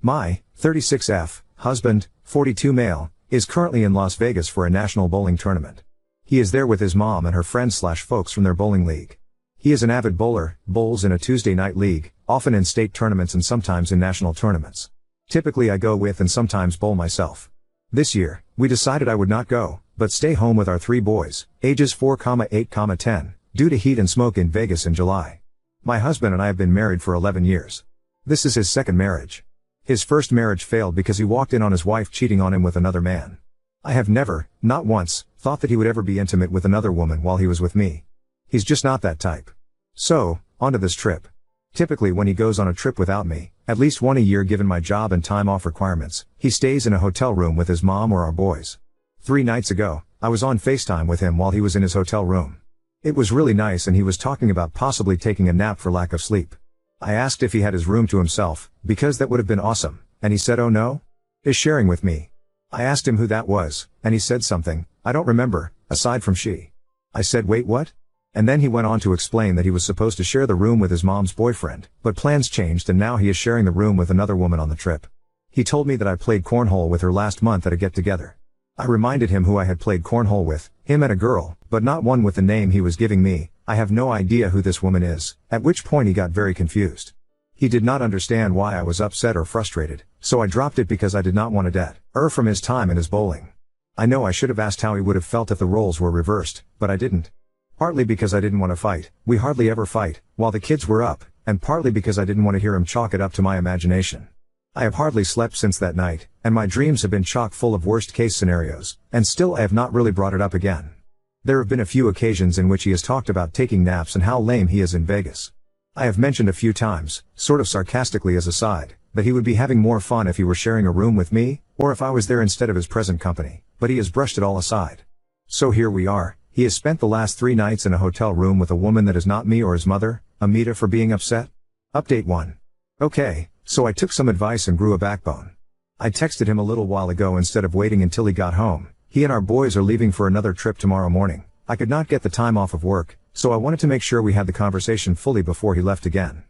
My 36F husband, 42 male, is currently in Las Vegas for a national bowling tournament. He is there with his mom and her friends/folks from their bowling league. He is an avid bowler, bowls in a Tuesday night league, often in state tournaments and sometimes in national tournaments. Typically I go with and sometimes bowl myself. This year, we decided I would not go, but stay home with our 3 boys, ages 4, 8, 10, due to heat and smoke in Vegas in July. My husband and I have been married for 11 years. This is his second marriage. His first marriage failed because he walked in on his wife cheating on him with another man. I have never, not once, thought that he would ever be intimate with another woman while he was with me. He's just not that type. So, onto this trip. Typically when he goes on a trip without me, at least one a year given my job and time off requirements, he stays in a hotel room with his mom or our boys. 3 nights ago, I was on FaceTime with him while he was in his hotel room. It was really nice and he was talking about possibly taking a nap for lack of sleep. I asked if he had his room to himself, because that would have been awesome, and he said oh no? Is sharing with me. I asked him who that was, and he said something, I don't remember, aside from she. I said wait what? And then he went on to explain that he was supposed to share the room with his mom's boyfriend, but plans changed and now he is sharing the room with another woman on the trip. He told me that I played cornhole with her last month at a get-together. I reminded him who I had played cornhole with, him and a girl, but not one with the name he was giving me. I have no idea who this woman is, at which point he got very confused. He did not understand why I was upset or frustrated, so I dropped it because I did not want to deter from his time and his bowling. I know I should have asked how he would have felt if the roles were reversed, but I didn't. Partly because I didn't want to fight, we hardly ever fight, while the kids were up, and partly because I didn't want to hear him chalk it up to my imagination. I have hardly slept since that night, and my dreams have been chock full of worst-case scenarios, and still I have not really brought it up again. There have been a few occasions in which he has talked about taking naps and how lame he is in Vegas. I have mentioned a few times, sort of sarcastically as a side, that he would be having more fun if he were sharing a room with me, or if I was there instead of his present company, but he has brushed it all aside. So here we are, he has spent the last 3 nights in a hotel room with a woman that is not me or his mother. Amita for being upset? Update 1. Okay, so I took some advice and grew a backbone. I texted him a little while ago instead of waiting until he got home. He and our boys are leaving for another trip tomorrow morning. I could not get the time off of work, so I wanted to make sure we had the conversation fully before he left again.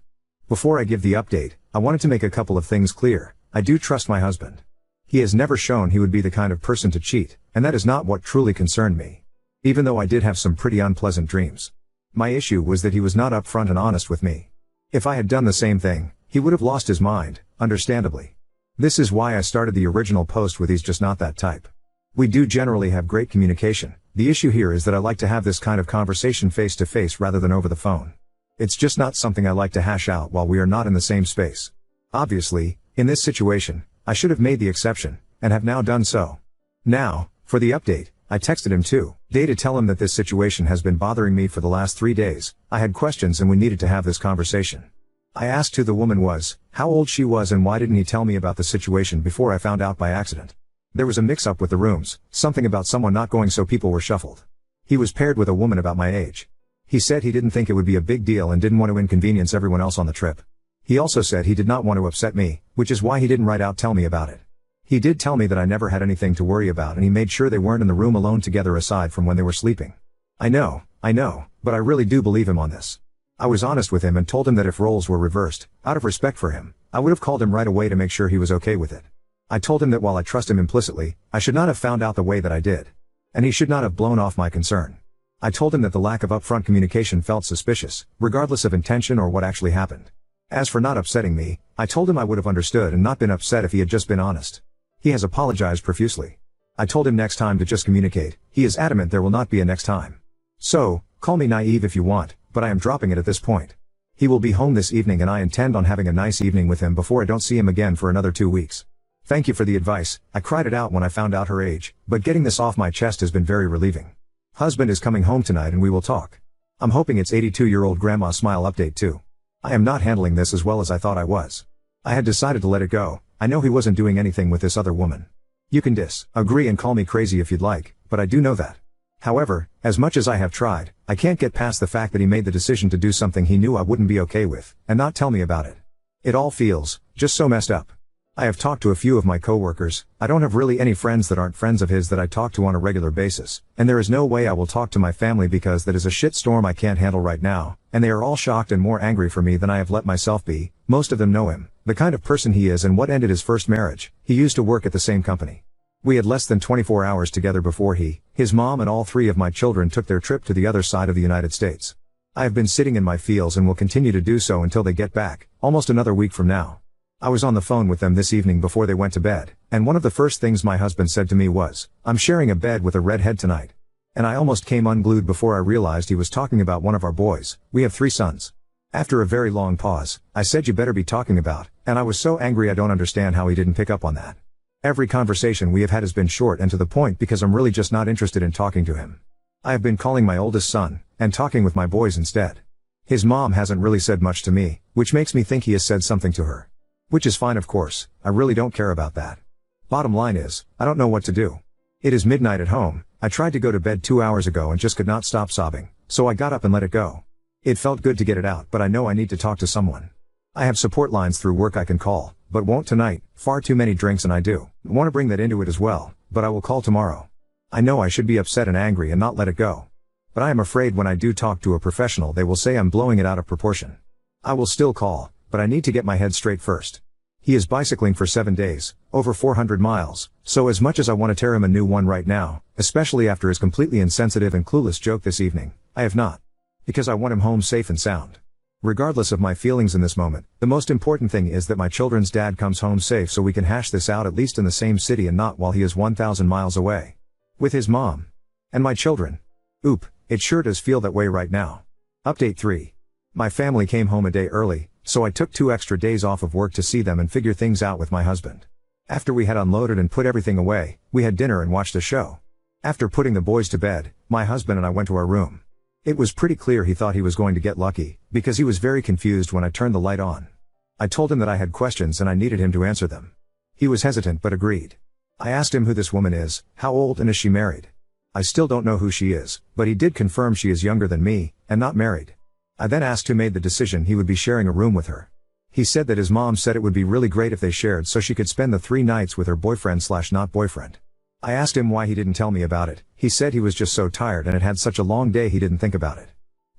Before I give the update, I wanted to make a couple of things clear. I do trust my husband. He has never shown he would be the kind of person to cheat, and that is not what truly concerned me. Even though I did have some pretty unpleasant dreams. My issue was that he was not upfront and honest with me. If I had done the same thing, he would have lost his mind, understandably. This is why I started the original post with he's just not that type. We do generally have great communication. The issue here is that I like to have this kind of conversation face to face rather than over the phone. It's just not something I like to hash out while we are not in the same space. Obviously, in this situation, I should have made the exception, and have now done so. Now, for the update, I texted him today to tell him that this situation has been bothering me for the last 3 days. I had questions and we needed to have this conversation. I asked who the woman was, how old she was and why didn't he tell me about the situation before I found out by accident. There was a mix-up with the rooms, something about someone not going so people were shuffled. He was paired with a woman about my age. He said he didn't think it would be a big deal and didn't want to inconvenience everyone else on the trip. He also said he did not want to upset me, which is why he didn't write out tell me about it. He did tell me that I never had anything to worry about and he made sure they weren't in the room alone together aside from when they were sleeping. I know, but I really do believe him on this. I was honest with him and told him that if roles were reversed, out of respect for him, I would have called him right away to make sure he was okay with it. I told him that while I trust him implicitly, I should not have found out the way that I did. And he should not have blown off my concern. I told him that the lack of upfront communication felt suspicious, regardless of intention or what actually happened. As for not upsetting me, I told him I would have understood and not been upset if he had just been honest. He has apologized profusely. I told him next time to just communicate. He is adamant there will not be a next time. So, call me naive if you want, but I am dropping it at this point. He will be home this evening and I intend on having a nice evening with him before I don't see him again for another 2 weeks. Thank you for the advice. I cried it out when I found out her age, but getting this off my chest has been very relieving. Husband is coming home tonight and we will talk. I'm hoping it's 82-year-old grandma smile update too. I am not handling this as well as I thought I was. I had decided to let it go. I know he wasn't doing anything with this other woman. You can disagree and call me crazy if you'd like, but I do know that. However, as much as I have tried, I can't get past the fact that he made the decision to do something he knew I wouldn't be okay with, and not tell me about it. It all feels just so messed up. I have talked to a few of my coworkers. I don't have really any friends that aren't friends of his that I talk to on a regular basis, and there is no way I will talk to my family because that is a shitstorm I can't handle right now, and they are all shocked and more angry for me than I have let myself be. Most of them know him, the kind of person he is and what ended his first marriage. He used to work at the same company. We had less than 24 hours together before his mom and all three of my children took their trip to the other side of the United States. I have been sitting in my feels and will continue to do so until they get back, almost another week from now. I was on the phone with them this evening before they went to bed, and one of the first things my husband said to me was, "I'm sharing a bed with a redhead tonight." And I almost came unglued before I realized he was talking about one of our boys. We have 3 sons. After a very long pause, I said, "You better be talking about," and I was so angry I don't understand how he didn't pick up on that. Every conversation we have had has been short and to the point because I'm really just not interested in talking to him. I have been calling my oldest son, and talking with my boys instead. His mom hasn't really said much to me, which makes me think he has said something to her. Which is fine, of course. I really don't care about that. Bottom line is, I don't know what to do. It is midnight at home. I tried to go to bed 2 hours ago and just could not stop sobbing, so I got up and let it go. It felt good to get it out, but I know I need to talk to someone. I have support lines through work I can call, but won't tonight. Far too many drinks and I do want to bring that into it as well, but I will call tomorrow. I know I should be upset and angry and not let it go. But I am afraid when I do talk to a professional they will say I'm blowing it out of proportion. I will still call, but I need to get my head straight first. He is bicycling for 7 days, over 400 miles, so as much as I want to tear him a new one right now, especially after his completely insensitive and clueless joke this evening, I have not. Because I want him home safe and sound. Regardless of my feelings in this moment, the most important thing is that my children's dad comes home safe so we can hash this out at least in the same city and not while he is 1,000 miles away. With his mom. And my children. Oop, it sure does feel that way right now. Update 3. My family came home a day early, so I took 2 extra days off of work to see them and figure things out with my husband. After we had unloaded and put everything away, we had dinner and watched a show. After putting the boys to bed, my husband and I went to our room. It was pretty clear he thought he was going to get lucky, because he was very confused when I turned the light on. I told him that I had questions and I needed him to answer them. He was hesitant but agreed. I asked him who this woman is, how old, and is she married. I still don't know who she is, but he did confirm she is younger than me, and not married. I then asked who made the decision he would be sharing a room with her. He said that his mom said it would be really great if they shared so she could spend the 3 nights with her boyfriend/not boyfriend. I asked him why he didn't tell me about it. He said he was just so tired and had such a long day he didn't think about it.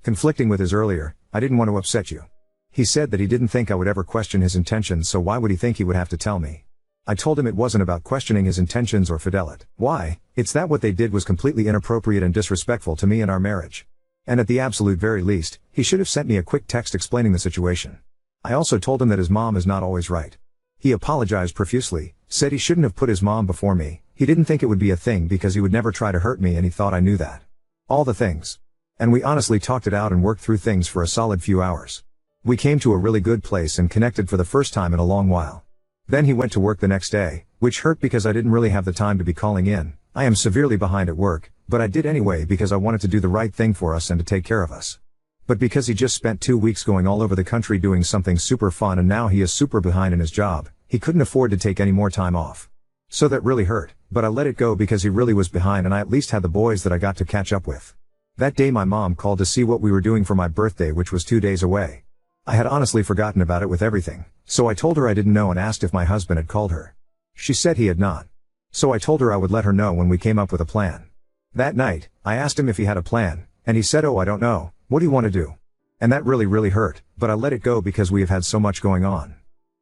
Conflicting with his earlier, "I didn't want to upset you." He said that he didn't think I would ever question his intentions, so why would he think he would have to tell me? I told him it wasn't about questioning his intentions or fidelity. Why? It's that what they did was completely inappropriate and disrespectful to me and our marriage. And at the absolute very least, he should have sent me a quick text explaining the situation. I also told him that his mom is not always right. He apologized profusely, said he shouldn't have put his mom before me. He didn't think it would be a thing because he would never try to hurt me and he thought I knew that. All the things. And we honestly talked it out and worked through things for a solid few hours. We came to a really good place and connected for the first time in a long while. Then he went to work the next day, which hurt because I didn't really have the time to be calling in. I am severely behind at work, but I did anyway because I wanted to do the right thing for us and to take care of us. But because he just spent 2 weeks going all over the country doing something super fun and now he is super behind in his job, he couldn't afford to take any more time off. So that really hurt, but I let it go because he really was behind and I at least had the boys that I got to catch up with. That day my mom called to see what we were doing for my birthday, which was 2 days away. I had honestly forgotten about it with everything, so I told her I didn't know and asked if my husband had called her. She said he had not. So I told her I would let her know when we came up with a plan. That night, I asked him if he had a plan, and he said, "Oh, I don't know, what do you want to do?" And that really hurt, but I let it go because we have had so much going on.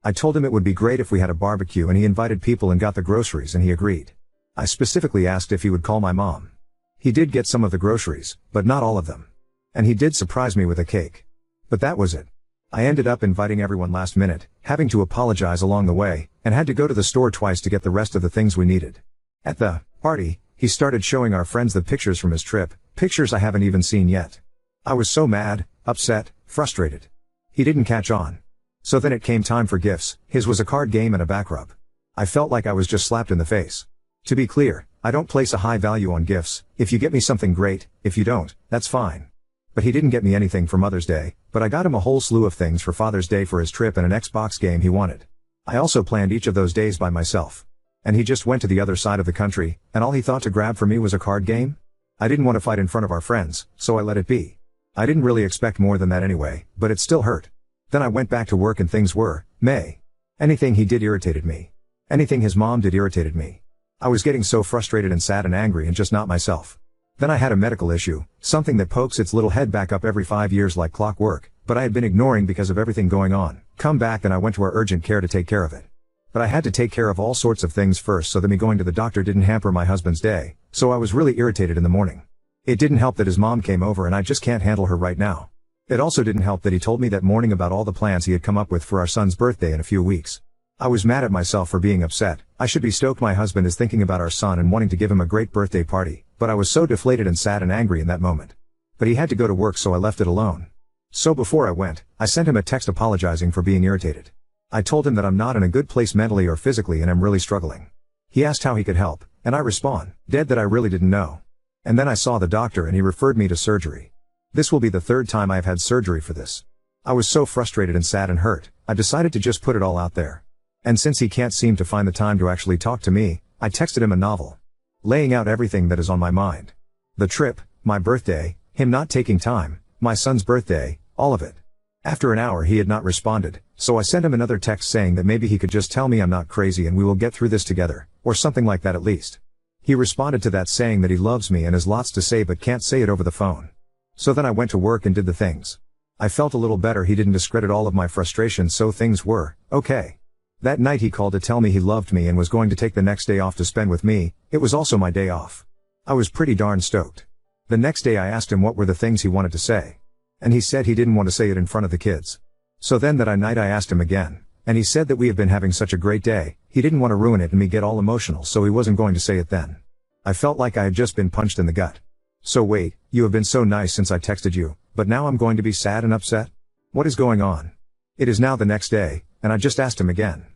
I told him it would be great if we had a barbecue and he invited people and got the groceries and he agreed. I specifically asked if he would call my mom. He did get some of the groceries, but not all of them. And he did surprise me with a cake. But that was it. I ended up inviting everyone last minute, having to apologize along the way, and had to go to the store twice to get the rest of the things we needed. At the party, he started showing our friends the pictures from his trip, pictures I haven't even seen yet. I was so mad, upset, frustrated. He didn't catch on. So then it came time for gifts. His was a card game and a back rub. I felt like I was just slapped in the face. To be clear, I don't place a high value on gifts. If you get me something great, if you don't, that's fine. But he didn't get me anything for Mother's Day, but I got him a whole slew of things for Father's Day for his trip and an Xbox game he wanted. I also planned each of those days by myself. And he just went to the other side of the country, and all he thought to grab for me was a card game? I didn't want to fight in front of our friends, so I let it be. I didn't really expect more than that anyway, but it still hurt. Then I went back to work and things were meh. Anything he did irritated me. Anything his mom did irritated me. I was getting so frustrated and sad and angry and just not myself. Then I had a medical issue, something that pokes its little head back up every 5 years like clockwork, but I had been ignoring because of everything going on. Come back and I went to our urgent care to take care of it. But I had to take care of all sorts of things first so that me going to the doctor didn't hamper my husband's day, so I was really irritated in the morning. It didn't help that his mom came over and I just can't handle her right now. It also didn't help that he told me that morning about all the plans he had come up with for our son's birthday in a few weeks. I was mad at myself for being upset. I should be stoked my husband is thinking about our son and wanting to give him a great birthday party, but I was so deflated and sad and angry in that moment. But he had to go to work so I left it alone. So before I went, I sent him a text apologizing for being irritated. I told him that I'm not in a good place mentally or physically and I'm really struggling. He asked how he could help, and I respond, dead that I really didn't know. And then I saw the doctor and he referred me to surgery. This will be the 3rd time I have had surgery for this. I was so frustrated and sad and hurt, I decided to just put it all out there. And since he can't seem to find the time to actually talk to me, I texted him a novel. Laying out everything that is on my mind. The trip, my birthday, him not taking time, my son's birthday, all of it. After an hour he had not responded, so I sent him another text saying that maybe he could just tell me I'm not crazy and we will get through this together, or something like that at least. He responded to that saying that he loves me and has lots to say but can't say it over the phone. So then I went to work and did the things. I felt a little better he didn't discredit all of my frustration so things were okay. That night he called to tell me he loved me and was going to take the next day off to spend with me. It was also my day off. I was pretty darn stoked. The next day I asked him what were the things he wanted to say. And he said he didn't want to say it in front of the kids. So then that night I asked him again, and he said that we have been having such a great day, he didn't want to ruin it and me get all emotional so he wasn't going to say it then. I felt like I had just been punched in the gut. So wait, you have been so nice since I texted you, but now I'm going to be sad and upset? What is going on? It is now the next day, and I just asked him again.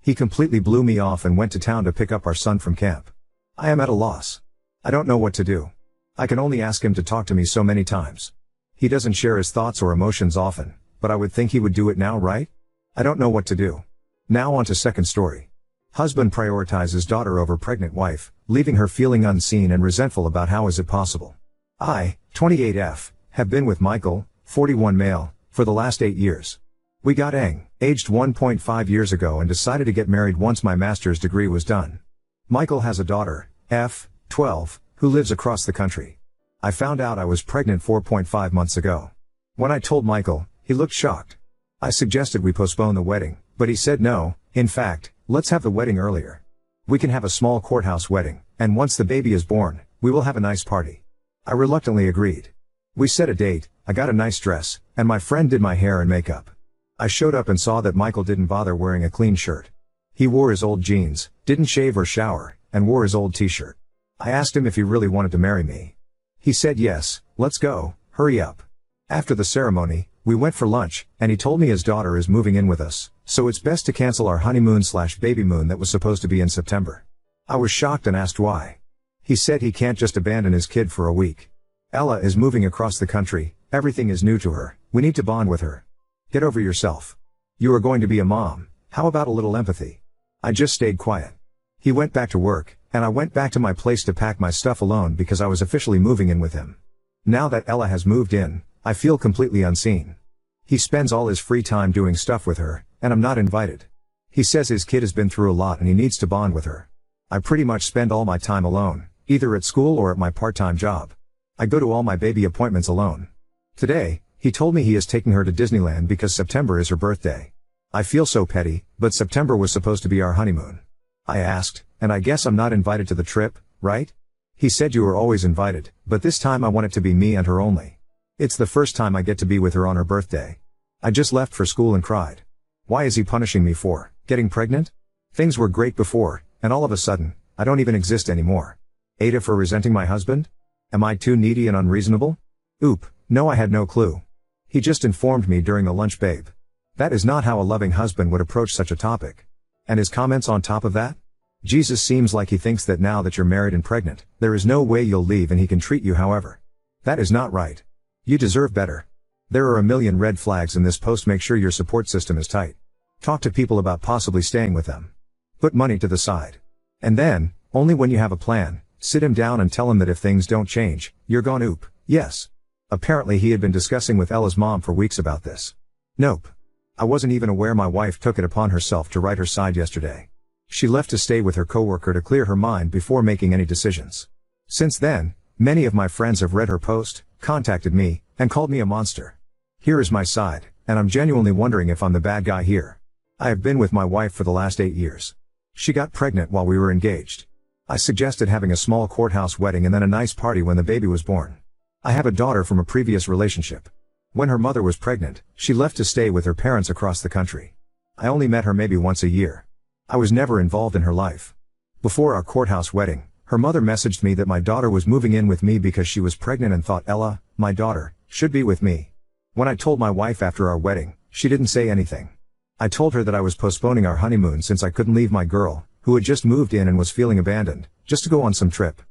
He completely blew me off and went to town to pick up our son from camp. I am at a loss. I don't know what to do. I can only ask him to talk to me so many times. He doesn't share his thoughts or emotions often, but I would think he would do it now, right? I don't know what to do. Now on to second story. Husband prioritizes daughter over pregnant wife, leaving her feeling unseen and resentful about how is it possible. I, 28F, have been with Michael, 41 male, for the last 8 years. We got aged 1.5 years ago and decided to get married once my master's degree was done. Michael has a daughter, F, 12, who lives across the country. I found out I was pregnant 4.5 months ago. When I told Michael, he looked shocked. I suggested we postpone the wedding, but he said no. In fact, let's have the wedding earlier. We can have a small courthouse wedding, and once the baby is born, we will have a nice party. I reluctantly agreed. We set a date, I got a nice dress, and my friend did my hair and makeup. I showed up and saw that Michael didn't bother wearing a clean shirt. He wore his old jeans, didn't shave or shower, and wore his old t-shirt. I asked him if he really wanted to marry me. He said yes, let's go, hurry up. After the ceremony, we went for lunch, and he told me his daughter is moving in with us, so it's best to cancel our honeymoon/baby moon that was supposed to be in September. I was shocked and asked why. He said he can't just abandon his kid for a week. Ella is moving across the country, everything is new to her, we need to bond with her. Get over yourself. You are going to be a mom, how about a little empathy? I just stayed quiet. He went back to work, and I went back to my place to pack my stuff alone because I was officially moving in with him. Now that Ella has moved in, I feel completely unseen. He spends all his free time doing stuff with her, and I'm not invited. He says his kid has been through a lot and he needs to bond with her. I pretty much spend all my time alone, either at school or at my part-time job. I go to all my baby appointments alone. Today, he told me he is taking her to Disneyland because September is her birthday. I feel so petty, but September was supposed to be our honeymoon. I asked, and I guess I'm not invited to the trip, right? He said you are always invited, but this time I want it to be me and her only. It's the first time I get to be with her on her birthday. I just left for school and cried. Why is he punishing me for getting pregnant? Things were great before, and all of a sudden, I don't even exist anymore. Ada for resenting my husband? Am I too needy and unreasonable? Oop, no, I had no clue. He just informed me during the lunch, babe. That is not how a loving husband would approach such a topic. And his comments on top of that? Jesus seems like he thinks that now that you're married and pregnant, there is no way you'll leave and he can treat you however. That is not right. You deserve better. There are a million red flags in this post. Make sure your support system is tight. Talk to people about possibly staying with them. Put money to the side. And then, only when you have a plan, sit him down and tell him that if things don't change, you're gone. Oop, yes. Apparently he had been discussing with Ella's mom for weeks about this. Nope. I wasn't even aware my wife took it upon herself to write her side yesterday. She left to stay with her coworker to clear her mind before making any decisions. Since then, many of my friends have read her post, contacted me, and called me a monster. Here is my side, and I'm genuinely wondering if I'm the bad guy here. I have been with my wife for the last 8 years. She got pregnant while we were engaged. I suggested having a small courthouse wedding and then a nice party when the baby was born. I have a daughter from a previous relationship. When her mother was pregnant, she left to stay with her parents across the country. I only met her maybe once a year. I was never involved in her life. Before our courthouse wedding, her mother messaged me that my daughter was moving in with me because she was pregnant and thought Ella, my daughter, should be with me. When I told my wife after our wedding, she didn't say anything. I told her that I was postponing our honeymoon since I couldn't leave my girl, who had just moved in and was feeling abandoned, just to go on some trip.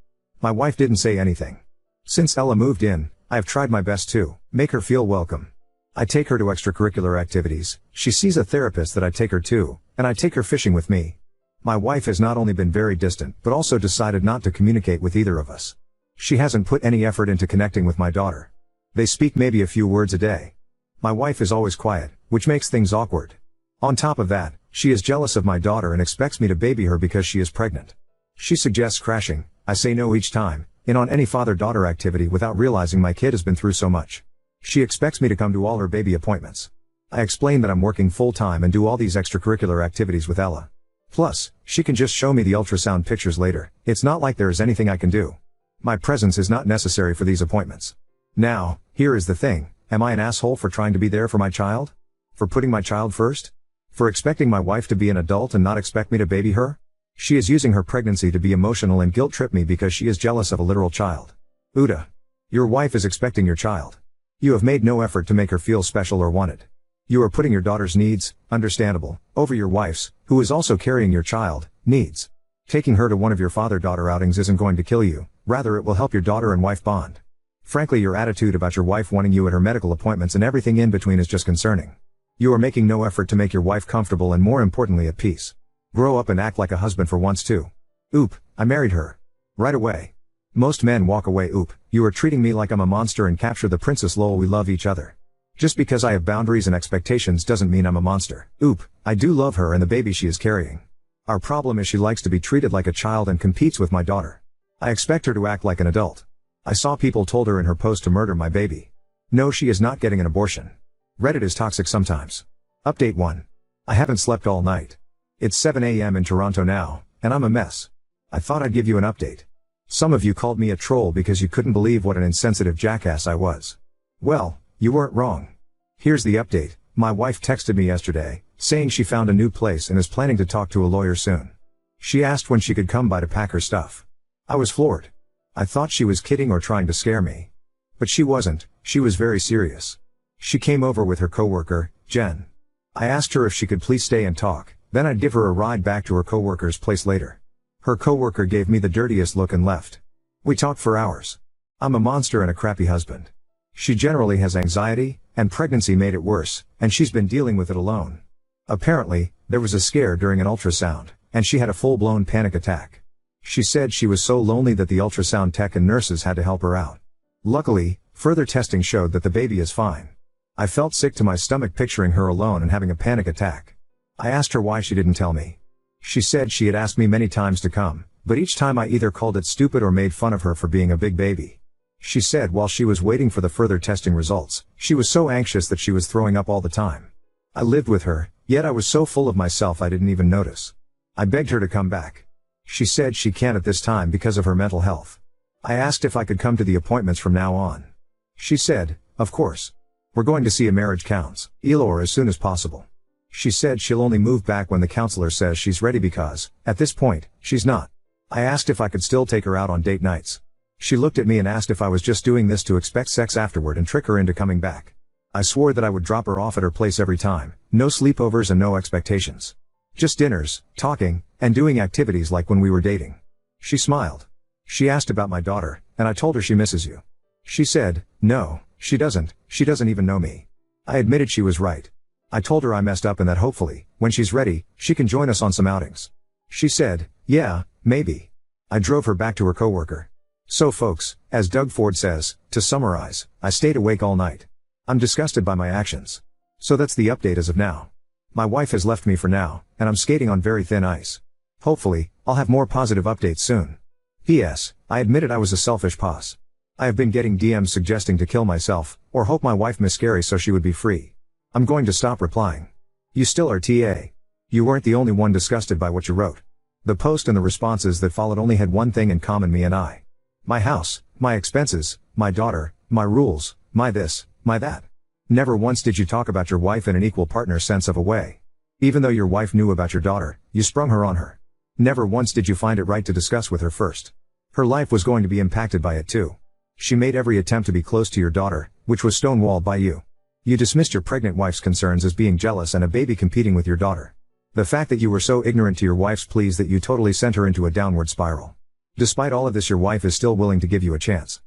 My wife didn't say anything. Since Ella moved in, I have tried my best to make her feel welcome. I take her to extracurricular activities, she sees a therapist that I take her to, and I take her fishing with me. My wife has not only been very distant but also decided not to communicate with either of us. She hasn't put any effort into connecting with my daughter. They speak maybe a few words a day. My wife is always quiet, which makes things awkward. On top of that, she is jealous of my daughter and expects me to baby her because she is pregnant. She suggests crashing, I say no each time, in on any father-daughter activity without realizing my kid has been through so much. She expects me to come to all her baby appointments. I explain that I'm working full-time and do all these extracurricular activities with Ella. Plus, she can just show me the ultrasound pictures later, it's not like there is anything I can do. My presence is not necessary for these appointments. Now, here is the thing, am I an asshole for trying to be there for my child? For putting my child first? For expecting my wife to be an adult and not expect me to baby her? She is using her pregnancy to be emotional and guilt-trip me because she is jealous of a literal child. Uda. Your wife is expecting your child. You have made no effort to make her feel special or wanted. You are putting your daughter's needs, understandable, over your wife's, who is also carrying your child, needs. Taking her to one of your father-daughter outings isn't going to kill you, rather it will help your daughter and wife bond. Frankly, your attitude about your wife wanting you at her medical appointments and everything in between is just concerning. You are making no effort to make your wife comfortable and more importantly at peace. Grow up and act like a husband for once too. Oop, I married her. Right away. Most men walk away. Oop, you are treating me like I'm a monster and capture the princess. Lol, we love each other. Just because I have boundaries and expectations doesn't mean I'm a monster. Oop, I do love her and the baby she is carrying. Our problem is she likes to be treated like a child and competes with my daughter. I expect her to act like an adult. I saw people told her in her post to murder my baby. No, she is not getting an abortion. Reddit is toxic sometimes. Update 1. I haven't slept all night. It's 7 a.m. in Toronto now, and I'm a mess. I thought I'd give you an update. Some of you called me a troll because you couldn't believe what an insensitive jackass I was. Well, you weren't wrong. Here's the update. My wife texted me yesterday, saying she found a new place and is planning to talk to a lawyer soon. She asked when she could come by to pack her stuff. I was floored. I thought she was kidding or trying to scare me. But she wasn't, she was very serious. She came over with her coworker, Jen. I asked her if she could please stay and talk, then I'd give her a ride back to her coworker's place later. Her coworker gave me the dirtiest look and left. We talked for hours. I'm a monster and a crappy husband. She generally has anxiety, and pregnancy made it worse, and she's been dealing with it alone. Apparently, there was a scare during an ultrasound, and she had a full-blown panic attack. She said she was so lonely that the ultrasound tech and nurses had to help her out. Luckily, further testing showed that the baby is fine. I felt sick to my stomach picturing her alone and having a panic attack. I asked her why she didn't tell me. She said she had asked me many times to come, but each time I either called it stupid or made fun of her for being a big baby. She said while she was waiting for the further testing results, she was so anxious that she was throwing up all the time. I lived with her, yet I was so full of myself I didn't even notice. I begged her to come back. She said she can't at this time because of her mental health. I asked if I could come to the appointments from now on. She said, of course. We're going to see a marriage counselor as soon as possible. She said she'll only move back when the counselor says she's ready because, at this point, she's not. I asked if I could still take her out on date nights. She looked at me and asked if I was just doing this to expect sex afterward and trick her into coming back. I swore that I would drop her off at her place every time, no sleepovers and no expectations. Just dinners, talking, and doing activities like when we were dating. She smiled. She asked about my daughter, and I told her she misses you. She said, no, she doesn't even know me. I admitted she was right. I told her I messed up and that hopefully, when she's ready, she can join us on some outings. She said, yeah, maybe. I drove her back to her coworker. So folks, as Doug Ford says, to summarize, I stayed awake all night. I'm disgusted by my actions. So that's the update as of now. My wife has left me for now, and I'm skating on very thin ice. Hopefully, I'll have more positive updates soon. P.S. I admitted I was a selfish puss. I have been getting DMs suggesting to kill myself, or hope my wife miscarries so she would be free. I'm going to stop replying. You still are TA. You weren't the only one disgusted by what you wrote. The post and the responses that followed only had one thing in common: me and I. My house, my expenses, my daughter, my rules, my this, my that. Never once did you talk about your wife in an equal partner sense of a way. Even though your wife knew about your daughter, you sprung her on her. Never once did you find it right to discuss with her first. Her life was going to be impacted by it too. She made every attempt to be close to your daughter, which was stonewalled by you. You dismissed your pregnant wife's concerns as being jealous and a baby competing with your daughter. The fact that you were so ignorant to your wife's pleas that you totally sent her into a downward spiral. Despite all of this, your wife is still willing to give you a chance.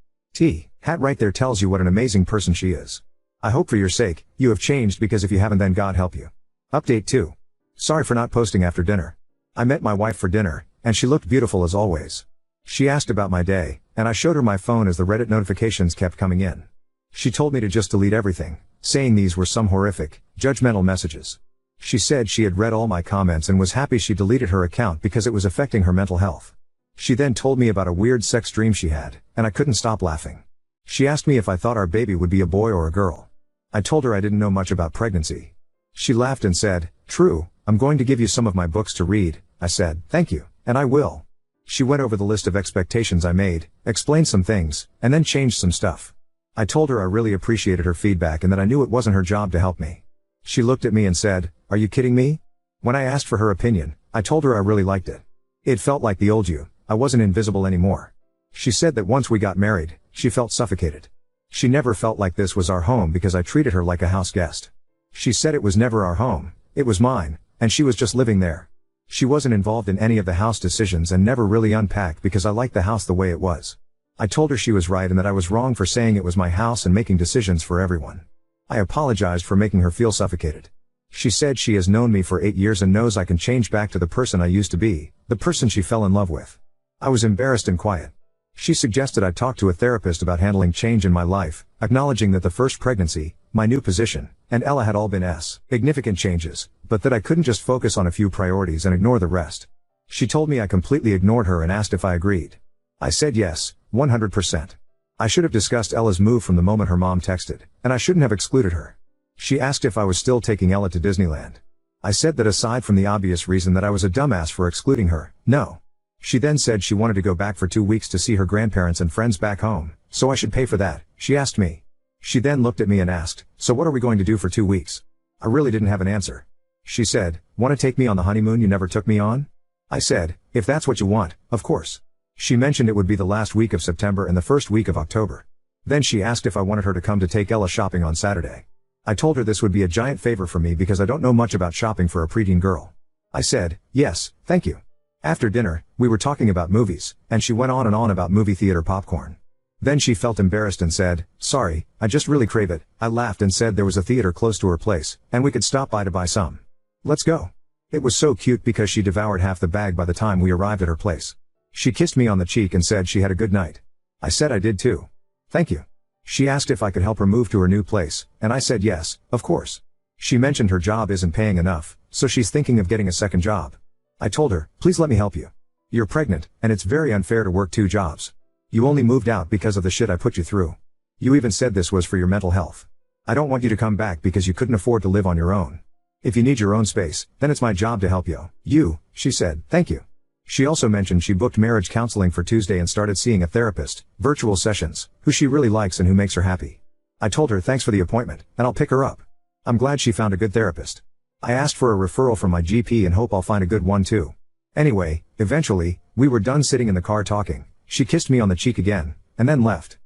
Hat right there tells you what an amazing person she is. I hope for your sake, you have changed, because if you haven't, then God help you. Update 2. Sorry for not posting after dinner. I met my wife for dinner, and she looked beautiful as always. She asked about my day, and I showed her my phone as the Reddit notifications kept coming in. She told me to just delete everything, saying these were some horrific, judgmental messages. She said she had read all my comments and was happy she deleted her account because it was affecting her mental health. She then told me about a weird sex dream she had, and I couldn't stop laughing. She asked me if I thought our baby would be a boy or a girl. I told her I didn't know much about pregnancy. She laughed and said, "True, I'm going to give you some of my books to read." I said, "Thank you, and I will." She went over the list of expectations I made, explained some things, and then changed some stuff. I told her I really appreciated her feedback and that I knew it wasn't her job to help me. She looked at me and said, "Are you kidding me?" When I asked for her opinion, I told her I really liked it. It felt like the old you. I wasn't invisible anymore. She said that once we got married, she felt suffocated. She never felt like this was our home because I treated her like a house guest. She said it was never our home, it was mine, and she was just living there. She wasn't involved in any of the house decisions and never really unpacked because I liked the house the way it was. I told her she was right and that I was wrong for saying it was my house and making decisions for everyone. I apologized for making her feel suffocated. She said she has known me for 8 years and knows I can change back to the person I used to be, the person she fell in love with. I was embarrassed and quiet. She suggested I talk to a therapist about handling change in my life, acknowledging that the first pregnancy, my new position, and Ella had all been significant changes, but that I couldn't just focus on a few priorities and ignore the rest. She told me I completely ignored her and asked if I agreed. I said yes, 100%. I should have discussed Ella's move from the moment her mom texted, and I shouldn't have excluded her. She asked if I was still taking Ella to Disneyland. I said that aside from the obvious reason that I was a dumbass for excluding her, no. She then said she wanted to go back for 2 weeks to see her grandparents and friends back home, so I should pay for that, she asked me. She then looked at me and asked, "So what are we going to do for 2 weeks?" I really didn't have an answer. She said, "Want to take me on the honeymoon you never took me on?" I said, "If that's what you want, of course." She mentioned it would be the last week of September and the first week of October. Then she asked if I wanted her to come to take Ella shopping on Saturday. I told her this would be a giant favor for me because I don't know much about shopping for a preteen girl. I said, "Yes, thank you." After dinner, we were talking about movies, and she went on and on about movie theater popcorn. Then she felt embarrassed and said, "Sorry, I just really crave it." I laughed and said there was a theater close to her place, and we could stop by to buy some. "Let's go." It was so cute because she devoured half the bag by the time we arrived at her place. She kissed me on the cheek and said she had a good night. I said I did too. "Thank you." She asked if I could help her move to her new place, and I said yes, of course. She mentioned her job isn't paying enough, so she's thinking of getting a second job. I told her, "Please let me help you. You're pregnant, and it's very unfair to work 2 jobs. You only moved out because of the shit I put you through. You even said this was for your mental health. I don't want you to come back because you couldn't afford to live on your own. If you need your own space, then it's my job to help you." She said, "Thank you." She also mentioned she booked marriage counseling for Tuesday and started seeing a therapist, virtual sessions, who she really likes and who makes her happy. I told her thanks for the appointment, and I'll pick her up. I'm glad she found a good therapist. I asked for a referral from my GP and hope I'll find a good one too. Anyway, eventually, we were done sitting in the car talking. She kissed me on the cheek again, and then left.